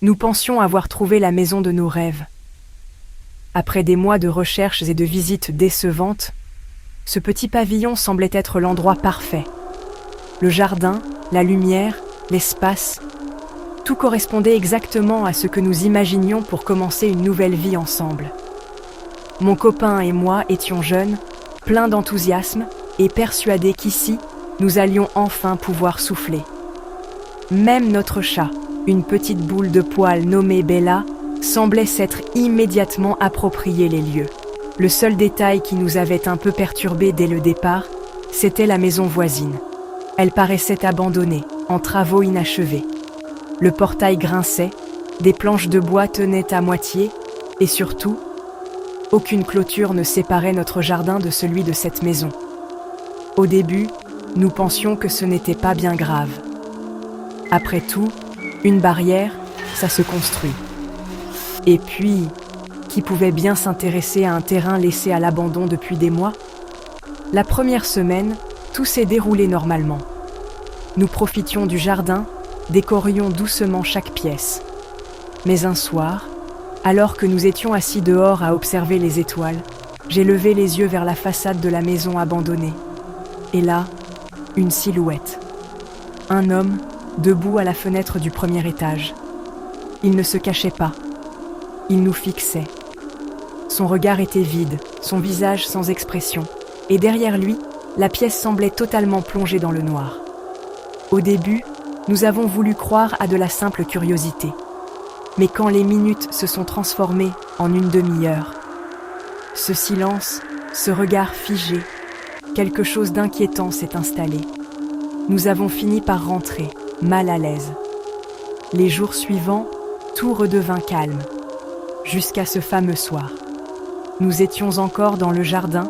Nous pensions avoir trouvé la maison de nos rêves. Après des mois de recherches et de visites décevantes, ce petit pavillon semblait être l'endroit parfait. Le jardin, la lumière, l'espace, tout correspondait exactement à ce que nous imaginions pour commencer une nouvelle vie ensemble. Mon copain et moi étions jeunes, pleins d'enthousiasme et persuadés qu'ici, nous allions enfin pouvoir souffler. Même notre chat, une petite boule de poils nommée Bella, semblait s'être immédiatement approprié les lieux. Le seul détail qui nous avait un peu perturbés dès le départ, c'était la maison voisine. Elle paraissait abandonnée, en travaux inachevés. Le portail grinçait, des planches de bois tenaient à moitié, et surtout, aucune clôture ne séparait notre jardin de celui de cette maison. Au début, nous pensions que ce n'était pas bien grave. Après tout, une barrière, ça se construit. Et puis, qui pouvait bien s'intéresser à un terrain laissé à l'abandon depuis des mois? La première semaine, tout s'est déroulé normalement. Nous profitions du jardin, décorions doucement chaque pièce. Mais un soir, alors que nous étions assis dehors à observer les étoiles, j'ai levé les yeux vers la façade de la maison abandonnée. Et là, une silhouette. Un homme, debout à la fenêtre du premier étage. Il ne se cachait pas. Il nous fixait. Son regard était vide, son visage sans expression, et derrière lui, la pièce semblait totalement plongée dans le noir. Au début, nous avons voulu croire à de la simple curiosité. Mais quand les minutes se sont transformées en une demi-heure, ce silence, ce regard figé, quelque chose d'inquiétant s'est installé. Nous avons fini par rentrer, mal à l'aise. Les jours suivants, tout redevint calme, jusqu'à ce fameux soir. Nous étions encore dans le jardin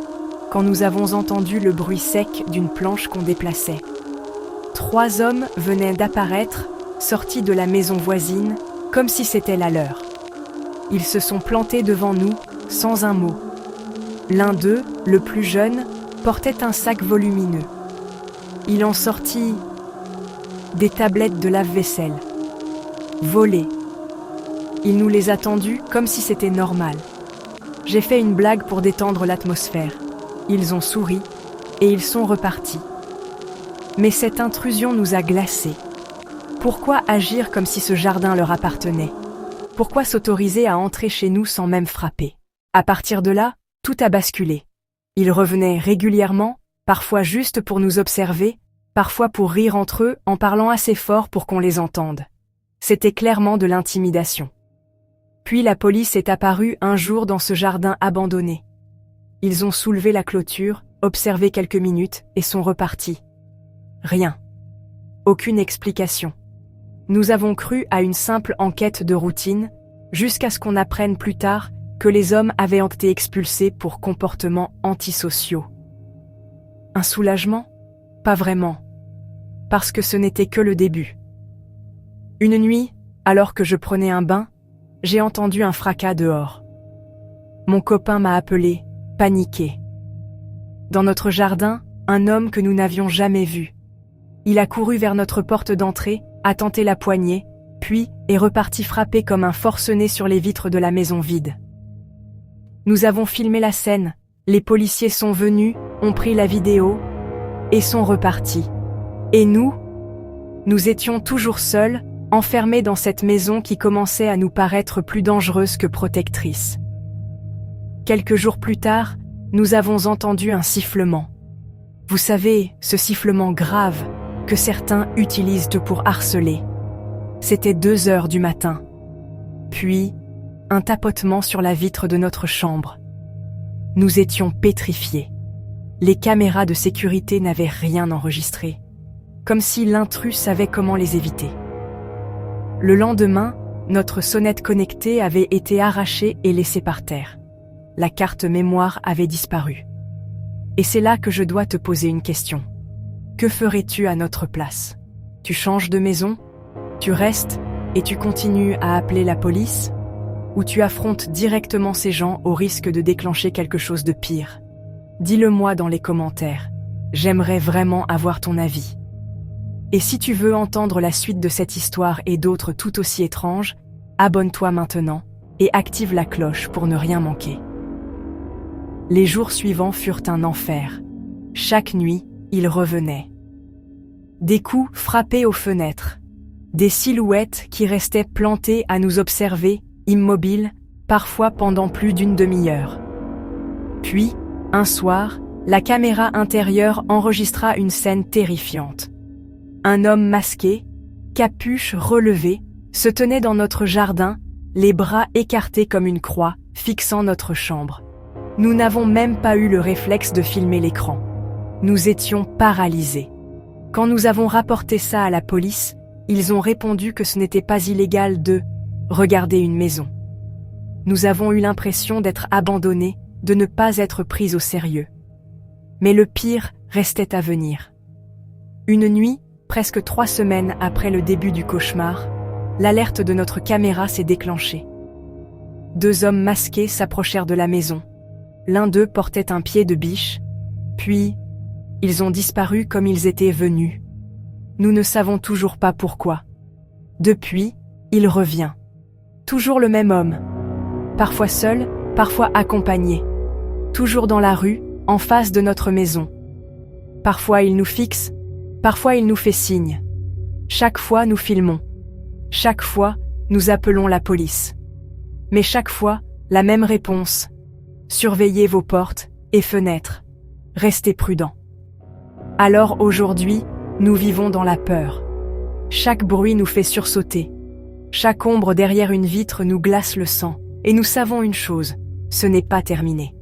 quand nous avons entendu le bruit sec d'une planche qu'on déplaçait. 3 hommes venaient d'apparaître, sortis de la maison voisine, comme si c'était la leur. Ils se sont plantés devant nous, sans un mot. L'un d'eux, le plus jeune, portait un sac volumineux. Il en sortit des tablettes de lave-vaisselle. Volées. Il nous les a tendues comme si c'était normal. J'ai fait une blague pour détendre l'atmosphère. Ils ont souri et ils sont repartis. Mais cette intrusion nous a glacés. Pourquoi agir comme si ce jardin leur appartenait? Pourquoi s'autoriser à entrer chez nous sans même frapper? À partir de là, tout a basculé. Ils revenaient régulièrement, parfois juste pour nous observer, parfois pour rire entre eux en parlant assez fort pour qu'on les entende. C'était clairement de l'intimidation. Puis la police est apparue un jour dans ce jardin abandonné. Ils ont soulevé la clôture, observé quelques minutes et sont repartis. Rien. Aucune explication. Nous avons cru à une simple enquête de routine, jusqu'à ce qu'on apprenne plus tard que les hommes avaient été expulsés pour comportements antisociaux. Un soulagement? Pas vraiment. Parce que ce n'était que le début. Une nuit, alors que je prenais un bain, j'ai entendu un fracas dehors. Mon copain m'a appelé, paniqué. Dans notre jardin, un homme que nous n'avions jamais vu. Il a couru vers notre porte d'entrée, a tenté la poignée, puis est reparti frapper comme un forcené sur les vitres de la maison vide. Nous avons filmé la scène, les policiers sont venus, ont pris la vidéo et sont repartis. Et nous étions toujours seuls, enfermés dans cette maison qui commençait à nous paraître plus dangereuse que protectrice. Quelques jours plus tard, nous avons entendu un sifflement. Vous savez, ce sifflement grave que certains utilisent pour harceler. C'était 2 heures du matin. Puis, un tapotement sur la vitre de notre chambre. Nous étions pétrifiés. Les caméras de sécurité n'avaient rien enregistré, comme si l'intrus savait comment les éviter. Le lendemain, notre sonnette connectée avait été arrachée et laissée par terre. La carte mémoire avait disparu. Et c'est là que je dois te poser une question. Que ferais-tu à notre place? Tu changes de maison? Tu restes et tu continues à appeler la police? Ou tu affrontes directement ces gens au risque de déclencher quelque chose de pire? Dis-le-moi dans les commentaires. J'aimerais vraiment avoir ton avis. Et si tu veux entendre la suite de cette histoire et d'autres tout aussi étranges, abonne-toi maintenant et active la cloche pour ne rien manquer. Les jours suivants furent un enfer. Chaque nuit, il revenait. Des coups frappés aux fenêtres, des silhouettes qui restaient plantées à nous observer, immobiles, parfois pendant plus d'une demi-heure. Puis, un soir, la caméra intérieure enregistra une scène terrifiante. Un homme masqué, capuche relevée, se tenait dans notre jardin, les bras écartés comme une croix, fixant notre chambre. Nous n'avons même pas eu le réflexe de filmer l'écran. Nous étions paralysés. Quand nous avons rapporté ça à la police, ils ont répondu que ce n'était pas illégal de regarder une maison. Nous avons eu l'impression d'être abandonnés, de ne pas être pris au sérieux. Mais le pire restait à venir. Une nuit, presque 3 semaines après le début du cauchemar, l'alerte de notre caméra s'est déclenchée. 2 hommes masqués s'approchèrent de la maison. L'un d'eux portait un pied de biche, puis ils ont disparu comme ils étaient venus. Nous ne savons toujours pas pourquoi. Depuis, il revient. Toujours le même homme. Parfois seul, parfois accompagné. Toujours dans la rue, en face de notre maison. Parfois il nous fixe, parfois il nous fait signe. Chaque fois nous filmons. Chaque fois, nous appelons la police. Mais chaque fois, la même réponse. Surveillez vos portes et fenêtres. Restez prudents. Alors aujourd'hui, nous vivons dans la peur. Chaque bruit nous fait sursauter. Chaque ombre derrière une vitre nous glace le sang. Et nous savons une chose, ce n'est pas terminé.